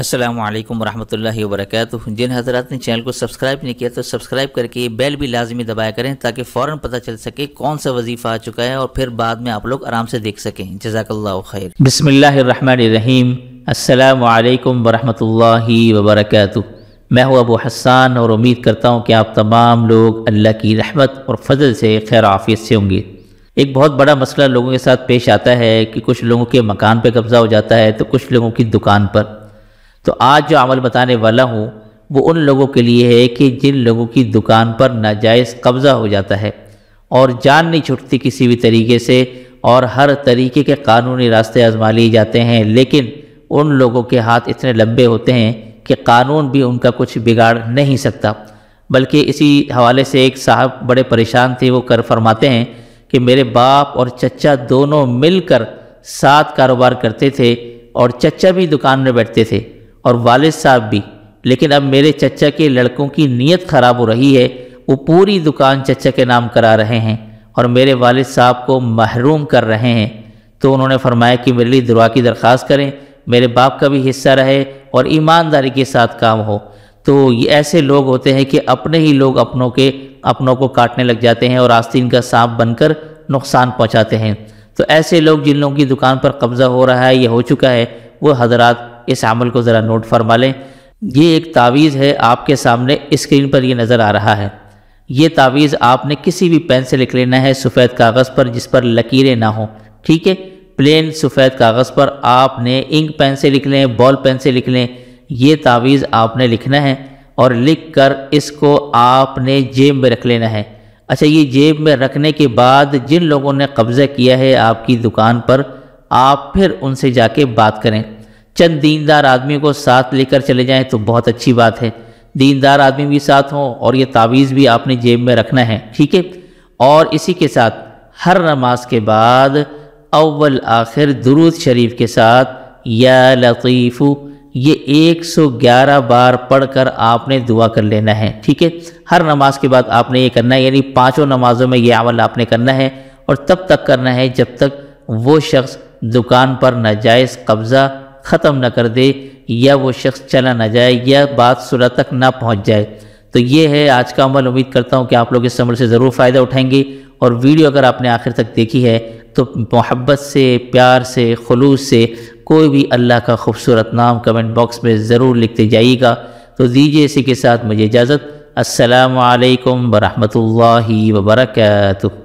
السلام علیکم ورحمۃ اللہ وبرکاتہ۔ جن حضرات نے چینل کو سبسکرائب نہیں کیا تو سبسکرائب کر کے بیل بھی لازمی دبایا کریں تاکہ فوراً پتہ چل سکے کون سا وظیفہ آ چکا ہے اور پھر بعد میں آپ لوگ آرام سے دیکھ سکیں۔ جزاک اللہ خیر۔ بسم اللہ الرحمن الرحیم۔ السلام علیکم ورحمۃ اللہ وبرکاتہ۔ میں ہوں ابو حسان اور امید کرتا ہوں کہ آپ تمام لوگ اللہ کی رحمت اور فضل سے خیر عافیت سے ہوں گے۔ ایک بہت بڑا مسئلہ لوگوں کے ساتھ پیش آتا ہے کہ کچھ لوگوں کے مکان پہ قبضہ ہو جاتا ہے تو کچھ لوگوں کی دکان پر۔ تو آج جو عمل بتانے والا ہوں وہ ان لوگوں کے لیے ہے کہ جن لوگوں کی دکان پر ناجائز قبضہ ہو جاتا ہے اور جان نہیں چھوٹتی کسی بھی طریقے سے اور ہر طریقے کے قانونی راستے آزما لیے جاتے ہیں، لیکن ان لوگوں کے ہاتھ اتنے لمبے ہوتے ہیں کہ قانون بھی ان کا کچھ بگاڑ نہیں سکتا۔ بلکہ اسی حوالے سے ایک صاحب بڑے پریشان تھے، وہ فرماتے ہیں کہ میرے باپ اور چچا دونوں مل کر ساتھ کاروبار کرتے تھے اور چچا بھی دکان میں بیٹھتے تھے اور والد صاحب بھی، لیکن اب میرے چچا کے لڑکوں کی نیت خراب ہو رہی ہے، وہ پوری دکان چچا کے نام کرا رہے ہیں اور میرے والد صاحب کو محروم کر رہے ہیں۔ تو انہوں نے فرمایا کہ میرے لیے دعا کی درخواست کریں، میرے باپ کا بھی حصہ رہے اور ایمانداری کے ساتھ کام ہو۔ تو یہ ایسے لوگ ہوتے ہیں کہ اپنے ہی لوگ اپنوں کو کاٹنے لگ جاتے ہیں اور آستین کا سانپ بن کر نقصان پہنچاتے ہیں۔ تو ایسے لوگ جن لوگوں کی دکان پر قبضہ ہو رہا ہے یا ہو چکا ہے، وہ حضرات اس عمل کو ذرا نوٹ فرما لیں۔ یہ ایک تعویذ ہے، آپ کے سامنے اسکرین پر یہ نظر آ رہا ہے۔ یہ تعویذ آپ نے کسی بھی پین سے لکھ لینا ہے، سفید کاغذ پر جس پر لکیریں نہ ہوں، ٹھیک ہے؟ پلین سفید کاغذ پر آپ نے انک پین سے لکھ لیں، بال پین سے لکھ لیں۔ یہ تعویذ آپ نے لکھنا ہے اور لکھ کر اس کو آپ نے جیب میں رکھ لینا ہے۔ اچھا، یہ جیب میں رکھنے کے بعد جن لوگوں نے قبضہ کیا ہے آپ کی دکان پر، آپ پھر ان سے جا کے بات کریں۔ چند دیندار آدمیوں کو ساتھ لے کر چلے جائیں تو بہت اچھی بات ہے، دیندار آدمی بھی ساتھ ہوں اور یہ تعویذ بھی آپ نے جیب میں رکھنا ہے، ٹھیک ہے؟ اور اسی کے ساتھ ہر نماز کے بعد اول آخر درود شریف کے ساتھ یا لطیف یہ 111 بار پڑھ کر آپ نے دعا کر لینا ہے، ٹھیک ہے؟ ہر نماز کے بعد آپ نے یہ کرنا ہے، یعنی پانچوں نمازوں میں یہ عمل آپ نے کرنا ہے اور تب تک کرنا ہے جب تک وہ شخص دکان پر ناجائز قبضہ ختم نہ کر دے یا وہ شخص چلا نہ جائے یا بات صلح تک نہ پہنچ جائے۔ تو یہ ہے آج کا عمل۔ امید کرتا ہوں کہ آپ لوگ اس عمل سے ضرور فائدہ اٹھائیں گے، اور ویڈیو اگر آپ نے آخر تک دیکھی ہے تو محبت سے، پیار سے، خلوص سے کوئی بھی اللہ کا خوبصورت نام کمنٹ باکس میں ضرور لکھتے جائیے گا۔ تو دیجیے اسی کے ساتھ مجھے اجازت۔ السلام علیکم ورحمۃ اللہ وبرکاتہ۔